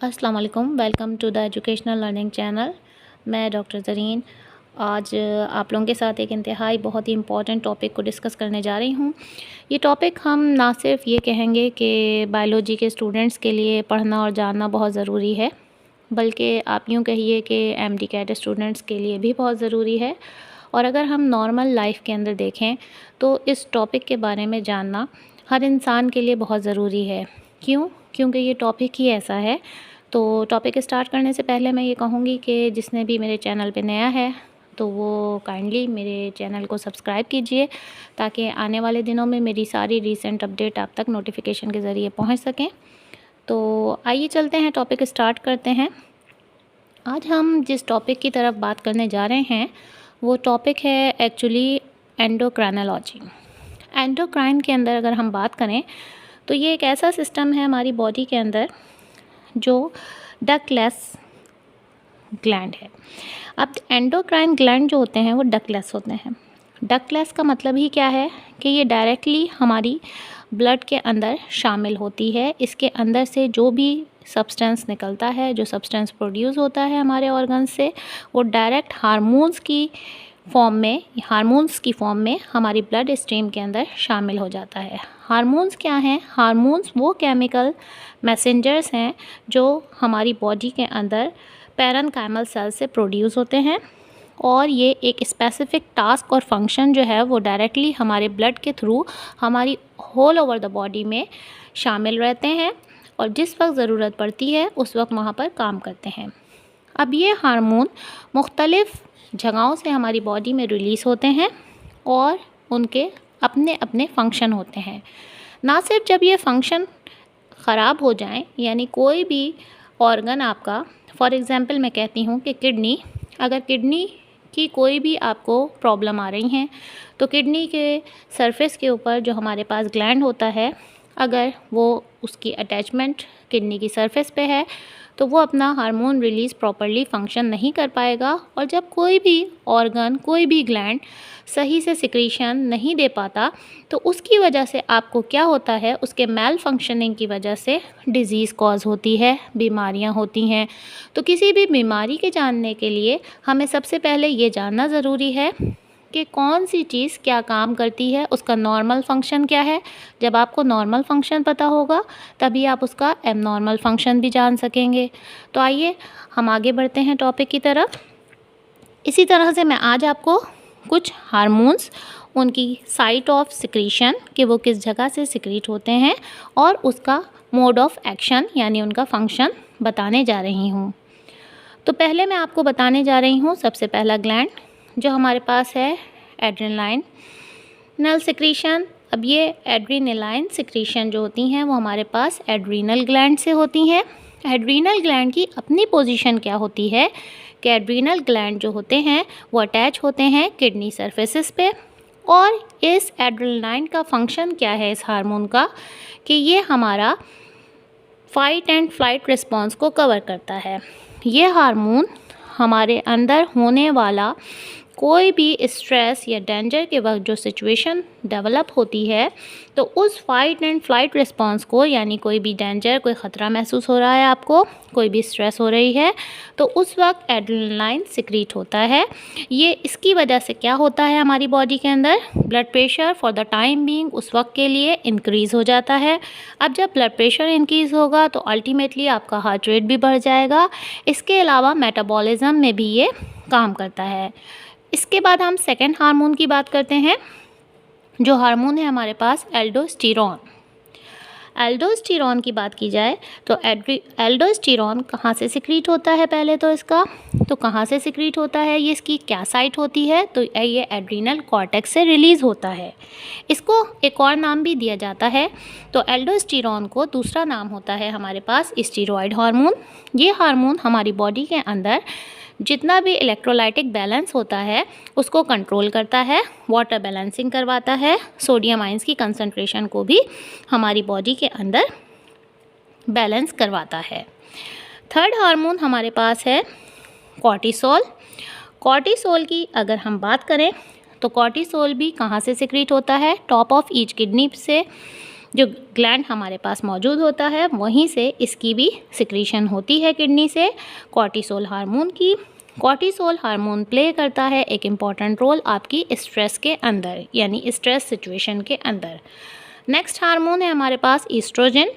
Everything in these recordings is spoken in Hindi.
अस्सलाम वालेकुम। Welcome to the educational learning channel. मैं डॉक्टर ज़रीन आज आप लोगों के साथ एक इंतहाई बहुत ही इम्पॉर्टेंट टॉपिक को डिस्कस करने जा रही हूँ। ये टॉपिक हम ना सिर्फ ये कहेंगे कि बायोलॉजी के स्टूडेंट्स के लिए पढ़ना और जानना बहुत ज़रूरी है, बल्कि आप यूँ कहिए कि एमडी कैट स्टूडेंट्स के लिए भी बहुत ज़रूरी है। और अगर हम नॉर्मल लाइफ के अंदर देखें तो इस टॉपिक के बारे में जानना हर इंसान के लिए बहुत ज़रूरी है। क्यों? क्योंकि ये टॉपिक ही ऐसा है। तो टॉपिक स्टार्ट करने से पहले मैं ये कहूँगी कि जिसने भी मेरे चैनल पे नया है तो वो काइंडली मेरे चैनल को सब्सक्राइब कीजिए, ताकि आने वाले दिनों में मेरी सारी रीसेंट अपडेट आप तक नोटिफिकेशन के ज़रिए पहुंच सकें। तो आइए चलते हैं, टॉपिक स्टार्ट करते हैं। आज हम जिस टॉपिक की तरफ बात करने जा रहे हैं वो टॉपिक है एक्चुअली एंडोक्राइनोलॉजी। एंडोक्राइन के अंदर अगर हम बात करें तो ये एक ऐसा सिस्टम है हमारी बॉडी के अंदर जो डक्टलेस ग्लैंड है। अब एंडोक्राइन ग्लैंड जो होते हैं वो डक्टलेस होते हैं। डक्टलेस का मतलब ही क्या है कि ये डायरेक्टली हमारी ब्लड के अंदर शामिल होती है। इसके अंदर से जो भी सब्सटेंस निकलता है, जो सब्सटेंस प्रोड्यूस होता है हमारे ऑर्गन्स से, वो डायरेक्ट हार्मोन्स की फॉर्म में हमारी ब्लड स्ट्रीम के अंदर शामिल हो जाता है। हार्मोन्स क्या हैं? हार्मोन्स वो केमिकल मैसेंजर्स हैं जो हमारी बॉडी के अंदर पैरेन्काइमल सेल से प्रोड्यूस होते हैं, और ये एक स्पेसिफिक टास्क और फंक्शन जो है वो डायरेक्टली हमारे ब्लड के थ्रू हमारी होल ओवर द बॉडी में शामिल रहते हैं, और जिस वक्त ज़रूरत पड़ती है उस वक्त वहाँ पर काम करते हैं। अब ये हार्मोन मुख्तलिफ़ जगहों से हमारी बॉडी में रिलीज़ होते हैं और उनके अपने अपने फंक्शन होते हैं। ना सिर्फ जब ये फंक्शन ख़राब हो जाएं, यानी कोई भी ऑर्गन आपका, फॉर एग्ज़ाम्पल मैं कहती हूँ कि किडनी, अगर किडनी की कोई भी आपको प्रॉब्लम आ रही हैं तो किडनी के सरफेस के ऊपर जो हमारे पास ग्लैंड होता है, अगर वो उसकी अटैचमेंट किडनी की सरफेस पे है तो वो अपना हार्मोन रिलीज़ प्रॉपर्ली फंक्शन नहीं कर पाएगा, और जब कोई भी ऑर्गन, कोई भी ग्लैंड सही से सिक्रीशन नहीं दे पाता तो उसकी वजह से आपको क्या होता है, उसके मेल फंक्शनिंग की वजह से डिज़ीज़ कॉज होती है, बीमारियां होती हैं। तो किसी भी बीमारी के जानने के लिए हमें सबसे पहले ये जानना ज़रूरी है कि कौन सी चीज़ क्या काम करती है, उसका नॉर्मल फंक्शन क्या है। जब आपको नॉर्मल फंक्शन पता होगा तभी आप उसका एबनॉर्मल फंक्शन भी जान सकेंगे। तो आइए हम आगे बढ़ते हैं टॉपिक की तरफ। इसी तरह से मैं आज आपको कुछ हार्मोन्स, उनकी साइट ऑफ सिक्रीशन, कि वो किस जगह से सिक्रीट होते हैं, और उसका मोड ऑफ एक्शन यानी उनका फंक्शन बताने जा रही हूँ। तो पहले मैं आपको बताने जा रही हूँ सबसे पहला ग्लैंड जो हमारे पास है, एड्रेनालाइन नल सिक्रीशन। अब ये एड्रेनालाइन सिक्रीशन जो होती हैं वो हमारे पास एड्रीनल ग्लैंड से होती हैं। एड्रीनल ग्लैंड की अपनी पोजीशन क्या होती है कि एड्रीनल ग्लैंड जो होते हैं वो अटैच होते हैं किडनी सरफेसेस पे, और इस एड्रेनालाइन का फंक्शन क्या है इस हार्मोन का, कि ये हमारा फाइट एंड फ्लाइट रिस्पॉन्स को कवर करता है। ये हार्मोन हमारे अंदर होने वाला कोई भी स्ट्रेस या डेंजर के वक्त जो सिचुएशन डेवलप होती है, तो उस फाइट एंड फ्लाइट रिस्पॉन्स को, यानी कोई भी डेंजर, कोई ख़तरा महसूस हो रहा है आपको, कोई भी स्ट्रेस हो रही है, तो उस वक्त एड्रेनालाइन सिक्रीट होता है। ये इसकी वजह से क्या होता है, हमारी बॉडी के अंदर blood pressure for the time being उस वक्त के लिए इंक्रीज़ हो जाता है। अब जब ब्लड प्रेशर इंक्रीज़ होगा तो अल्टीमेटली आपका हार्ट रेट भी बढ़ जाएगा। इसके अलावा मेटाबॉलिज्म में भी ये काम करता है। इसके बाद हम सेकेंड हार्मोन की बात करते हैं, जो हार्मोन है हमारे पास एल्डोस्टेरॉन। एल्डोस्टेरॉन की बात की जाए तो एल्डोस्टेरॉन कहाँ से सिक्रीट होता है, पहले तो इसका तो कहाँ से सिक्रीट होता है, ये इसकी क्या साइट होती है, तो ये एड्रीनल कॉर्टेक्स से रिलीज़ होता है। इसको एक और नाम भी दिया जाता है। तो एल्डोस्टेरॉन को दूसरा नाम होता है हमारे पास स्टीरॉयड हार्मोन। ये हार्मोन हमारी बॉडी के अंदर जितना भी इलेक्ट्रोलाइटिक बैलेंस होता है उसको कंट्रोल करता है, वाटर बैलेंसिंग करवाता है, सोडियम आयंस की कंसंट्रेशन को भी हमारी बॉडी के अंदर बैलेंस करवाता है। थर्ड हार्मोन हमारे पास है कॉर्टिसोल। कॉर्टिसोल की अगर हम बात करें तो कॉर्टिसोल भी कहाँ से सिक्रीट होता है, टॉप ऑफ ईच किडनी से, जो ग्लैंड हमारे पास मौजूद होता है वहीं से इसकी भी सिक्रीशन होती है किडनी से कॉर्टिसोल हार्मोन की। कॉर्टिसोल हार्मोन प्ले करता है एक इम्पॉर्टेंट रोल आपकी स्ट्रेस के अंदर, यानी स्ट्रेस सिचुएशन के अंदर। नेक्स्ट हार्मोन है हमारे पास ईस्ट्रोजन।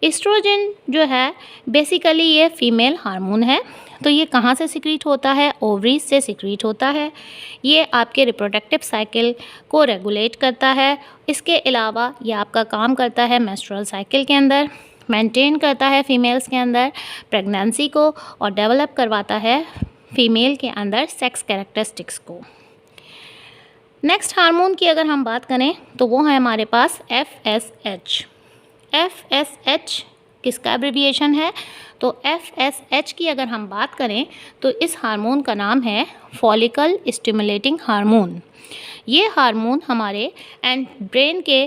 ईस्ट्रोजन जो है बेसिकली ये फीमेल हार्मोन है। तो ये कहाँ से सिक्रीट होता है? ओवरीज से सिक्रीट होता है। ये आपके रिप्रोडक्टिव साइकिल को रेगुलेट करता है। इसके अलावा ये आपका काम करता है मेंस्ट्रुअल साइकिल के अंदर, मेंटेन करता है फीमेल्स के अंदर प्रेगनेंसी को और डेवलप करवाता है फीमेल के अंदर सेक्स कैरेक्टरिस्टिक्स को। नेक्स्ट हार्मोन की अगर हम बात करें तो वो है हमारे पास FSH। FSH किसका एब्रिविएशन है? तो FSH की अगर हम बात करें तो इस हार्मोन का नाम है फॉलिकल स्टिमुलेटिंग हार्मोन। ये हार्मोन हमारे ब्रेन के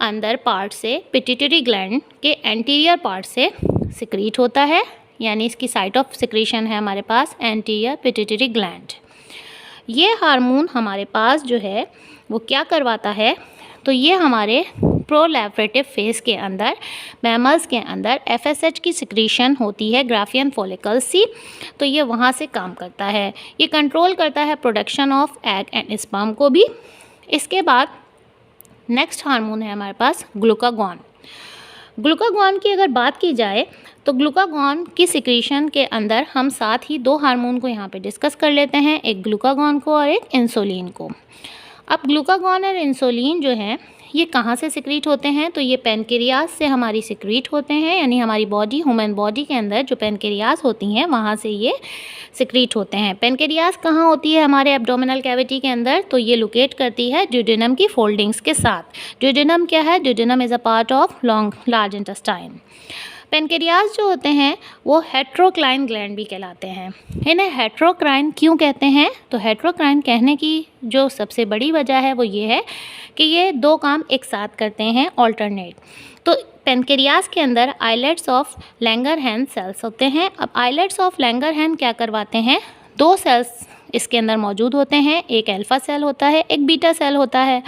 अंदर पार्ट से पिट्यूटरी ग्लैंड के एंटीरियर पार्ट से सिक्रीट होता है, यानी इसकी साइट ऑफ सिक्रीशन है हमारे पास एंटीरियर पिट्यूटरी ग्लैंड। ये हार्मोन हमारे पास जो है वो क्या करवाता है? तो ये हमारे प्रोलैफरेटिव फेज के अंदर मैमल्स के अंदर FSH की सिक्रीशन होती है ग्राफियन फॉलिकल सी, तो ये वहाँ से काम करता है। ये कंट्रोल करता है production of egg and sperm को भी। इसके बाद नेक्स्ट हार्मोन है हमारे पास ग्लूकागॉन। ग्लूकागॉन की अगर बात की जाए तो ग्लूकागॉन की सिक्रीशन के अंदर हम साथ ही दो हार्मोन को यहाँ पे डिस्कस कर लेते हैं, एक ग्लूकागॉन को और एक इंसुलिन को। अब ग्लूकागॉन और इंसुलिन जो हैं ये कहाँ से सिक्रीट होते हैं? तो ये पेनक्रियाज से हमारी सिक्रीट होते हैं, यानी हमारी बॉडी ह्यूमन बॉडी के अंदर जो पेनक्रियाज होती हैं वहाँ से ये सिक्रीट होते हैं। पेनक्रियाज कहाँ होती है? हमारे एब्डोमिनल कैविटी के अंदर। तो ये लोकेट करती है ड्यूडेनम की फोल्डिंग्स के साथ। ड्यूडेनम क्या है? Duodenum is a part of large intestine. Pancreas जो होते हैं वो हेट्रोक्राइन ग्लैंड भी कहलाते हैं। इन्हें हेट्रोक्राइन क्यों कहते हैं? तो हेट्रोक्राइन कहने की जो सबसे बड़ी वजह है वो ये है कि ये दो काम एक साथ करते हैं, ऑल्टरनेट। तो पेनक्रियाज के अंदर आइलेट्स ऑफ लैंगरहैंस सेल्स होते हैं। अब आइलेट्स ऑफ लैंगरहैंस क्या करवाते हैं? दो सेल्स इसके अंदर मौजूद होते हैं, एक अल्फा सेल होता है, एक बीटा सेल होता है।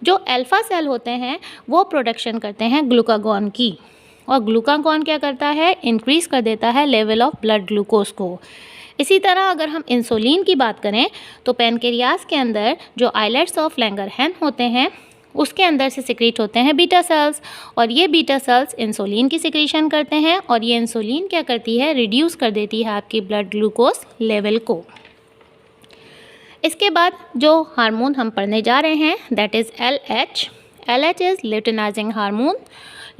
जो अल्फा सेल होते हैं वो प्रोडक्शन करते हैं ग्लूकागॉन की, और ग्लूकागॉन क्या करता है? इंक्रीज़ कर देता है लेवल ऑफ ब्लड ग्लूकोज को। इसी तरह अगर हम इंसुलिन की बात करें तो पेनक्रियाज के अंदर जो आइलेट्स ऑफ लैंगरहैंस होते हैं उसके अंदर से सिक्रीट होते हैं बीटा सेल्स, और ये बीटा सेल्स इंसुलिन की सिक्रीशन करते हैं, और ये इंसुलिन क्या करती है? रिड्यूस कर देती है आपकी ब्लड ग्लूकोज लेवल को। इसके बाद जो हार्मोन हम पढ़ने जा रहे हैं that is LH। LH is luteinizing hormone.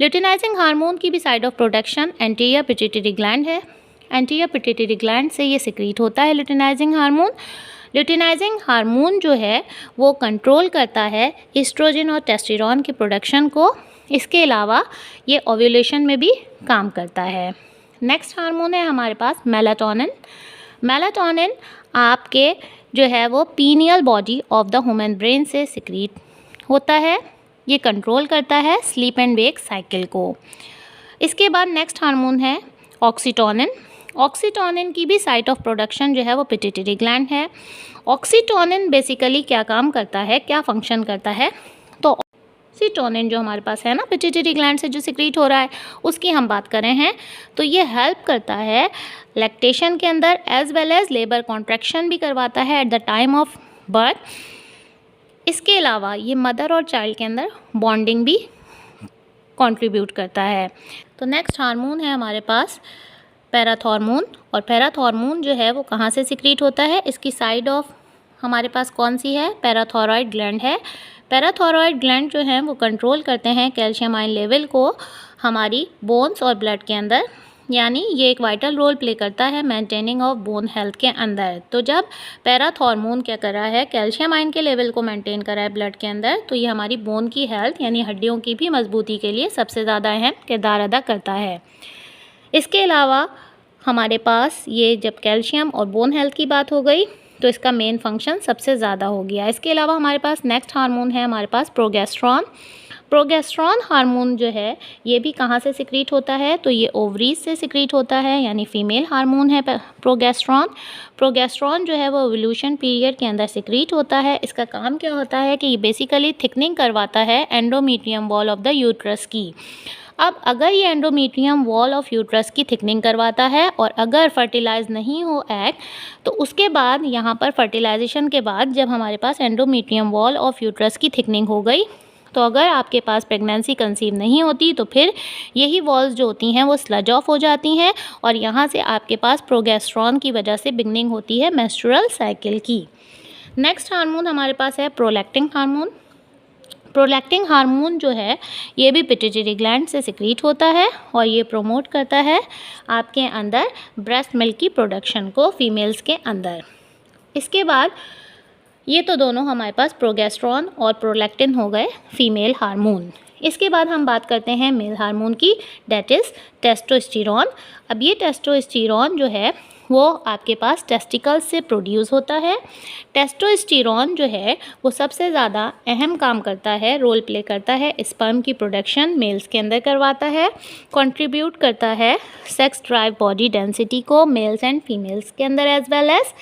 Luteinizing hormone की भी side of production anterior pituitary gland है। एंटीरियर पिट्यूटरी ग्लैंड से ये सिक्रीट होता है ल्यूटिनाइजिंग हार्मोन। ल्यूटिनाइजिंग हार्मोन जो है वो कंट्रोल करता है ईस्ट्रोजन और टेस्टोस्टेरोन की प्रोडक्शन को। इसके अलावा ये ओव्यूलेशन में भी काम करता है। नेक्स्ट हार्मोन है हमारे पास मेलाटोनिन। मेलाटोनिन आपके जो है वो pineal body of the human brain से सिक्रीट होता है। ये कंट्रोल करता है स्लीप एंड वेक साइकिल को। इसके बाद नेक्स्ट हार्मोन है ऑक्सीटोनिन। ऑक्सीटोनिन की भी साइट ऑफ प्रोडक्शन जो है वो पिट्यूटरी ग्लैंड है। ऑक्सीटोनिन बेसिकली क्या काम करता है, क्या फंक्शन करता है? तो ऑक्सीटोनिन जो हमारे पास है ना पिट्यूटरी ग्लैंड से जो सिक्रीट हो रहा है उसकी हम बात कर रहे हैं, तो ये हेल्प करता है लैक्टेशन के अंदर as well as labour contraction भी करवाता है at the time of birth. इसके अलावा ये मदर और चाइल्ड के अंदर बॉन्डिंग भी कंट्रीब्यूट करता है। तो नेक्स्ट हार्मोन है हमारे पास पैराथॉर्मोन, और पैराथॉर्मोन जो है वो कहाँ से सिक्रीट होता है? इसकी साइड ऑफ हमारे पास कौन सी है? पैराथॉरॉइड ग्लैंड है। पैराथॉरॉइड ग्लैंड जो है वो कंट्रोल करते हैं कैल्शियम आयन लेवल को हमारी बोन्स और ब्लड के अंदर, यानी ये एक वाइटल रोल प्ले करता है मेंटेनिंग ऑफ बोन हेल्थ के अंदर। तो जब पैराथॉर्मोन क्या कर रहा है? कैल्शियम आयन के लेवल को मेंटेन कर रहा है ब्लड के अंदर, तो ये हमारी बोन की हेल्थ यानी हड्डियों की भी मजबूती के लिए सबसे ज़्यादा अहम किरदार अदा करता है। इसके अलावा हमारे पास ये जब कैल्शियम और बोन हेल्थ की बात हो गई तो इसका मेन फंक्शन सबसे ज़्यादा हो गया। इसके अलावा हमारे पास नेक्स्ट हार्मोन है हमारे पास प्रोगेस्टेरॉन। प्रोगेस्टेरॉन हार्मोन जो है ये भी कहाँ से सिक्रीट होता है, तो ये ओवरीज से सिक्रीट होता है, यानी फीमेल हार्मोन है प्रोगेस्टेरॉन। प्रोगेस्टेरॉन जो है वो ओव्यूलेशन पीरियड के अंदर सिक्रीट होता है। इसका काम क्या होता है कि ये बेसिकली थिकनिंग करवाता है endometrium wall of the uterus की। अब अगर ये एंडोमेट्रियम वॉल ऑफ यूट्रस की थिकनिंग करवाता है और अगर फर्टिलाइज नहीं हो एग, तो उसके बाद यहाँ पर फर्टिलाइजेशन के बाद जब हमारे पास एंडोमेट्रियम वॉल ऑफ यूट्रस की थिकनिंग हो गई, तो अगर आपके पास प्रेगनेंसी कंसीव नहीं होती तो फिर यही वॉल्स जो होती हैं वो स्लज ऑफ हो जाती हैं और यहाँ से आपके पास प्रोगेस्टेरॉन की वजह से बिगनिंग होती है मेंस्ट्रुअल साइकिल की। नेक्स्ट हार्मोन हमारे पास है प्रोलैक्टिन हार्मोन। प्रोलैक्टिन हार्मोन जो है ये भी पिट्यूटरी ग्लैंड से सिक्रीट होता है और ये प्रोमोट करता है आपके अंदर ब्रेस्ट मिल्क की प्रोडक्शन को फीमेल्स के अंदर। इसके बाद ये तो दोनों हमारे पास प्रोगेस्टेरॉन और प्रोलैक्टिन हो गए फीमेल हार्मोन। इसके बाद हम बात करते हैं मेल हार्मोन की, डेट इज़ टेस्टोस्टेरोन। अब ये टेस्टोस्टेरोन जो है वो आपके पास टेस्टिकल्स से प्रोड्यूस होता है। टेस्टोस्टेरोन जो है वो सबसे ज़्यादा अहम काम करता है, रोल प्ले करता है, स्पर्म की प्रोडक्शन मेल्स के अंदर करवाता है, कंट्रीब्यूट करता है सेक्स ड्राइव बॉडी डेंसिटी को मेल्स एंड फीमेल्स के अंदर एज वेल एज।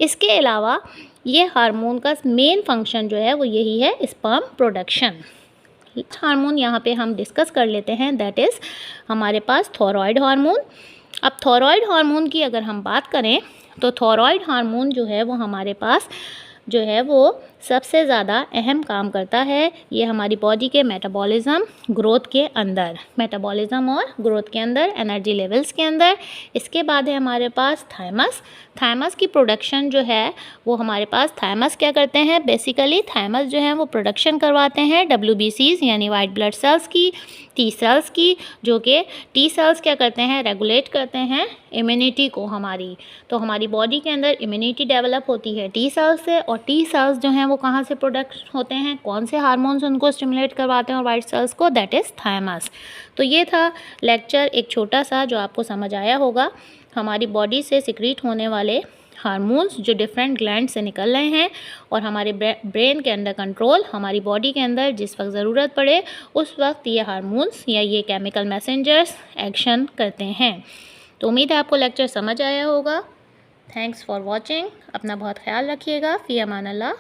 इसके अलावा ये हार्मोन का मेन फंक्शन जो है वो यही है, स्पर्म प्रोडक्शन। हार्मोन यहाँ पे हम डिस्कस कर लेते हैं, दैट इज़ हमारे पास थायराइड हार्मोन। अब थायराइड हार्मोन की अगर हम बात करें तो थायराइड हार्मोन जो है वो हमारे पास जो है वो सबसे ज़्यादा अहम काम करता है। ये हमारी बॉडी के मेटाबॉलिज्म ग्रोथ के अंदर, मेटाबॉलिज्म और ग्रोथ के अंदर, एनर्जी लेवल्स के अंदर। इसके बाद है हमारे पास थाइमस। थाइमस की प्रोडक्शन जो है वो हमारे पास, थाइमस क्या करते हैं, बेसिकली थाइमस जो है वो प्रोडक्शन करवाते हैं WBCs यानी वाइट ब्लड सेल्स की, टी सेल्स की, जो कि टी सेल्स क्या करते हैं, रेगुलेट करते हैं इम्यूनिटी को हमारी। तो हमारी बॉडी के अंदर इम्यूनिटी डेवलप होती है टी सेल्स से, और टी सेल्स जो हैं वो कहाँ से प्रोडक्ट होते हैं, कौन से हार्मोन्स उनको स्टिमुलेट करवाते हैं और वाइट सेल्स को, दैट इज़ थाइमस। तो ये था लेक्चर एक छोटा सा जो आपको समझ आया होगा, हमारी बॉडी से सिक्रीट होने वाले हार्मोन्स जो डिफरेंट ग्लैंड से निकल रहे हैं और हमारे ब्रेन के अंदर कंट्रोल, हमारी बॉडी के अंदर जिस वक्त ज़रूरत पड़े उस वक्त ये हार्मोन्स या ये केमिकल मैसेंजर्स एक्शन करते हैं। तो उम्मीद है आपको लेक्चर समझ आया होगा। Thanks for watching. अपना बहुत ख्याल रखिएगा। फ़ी अमान अल्लाह।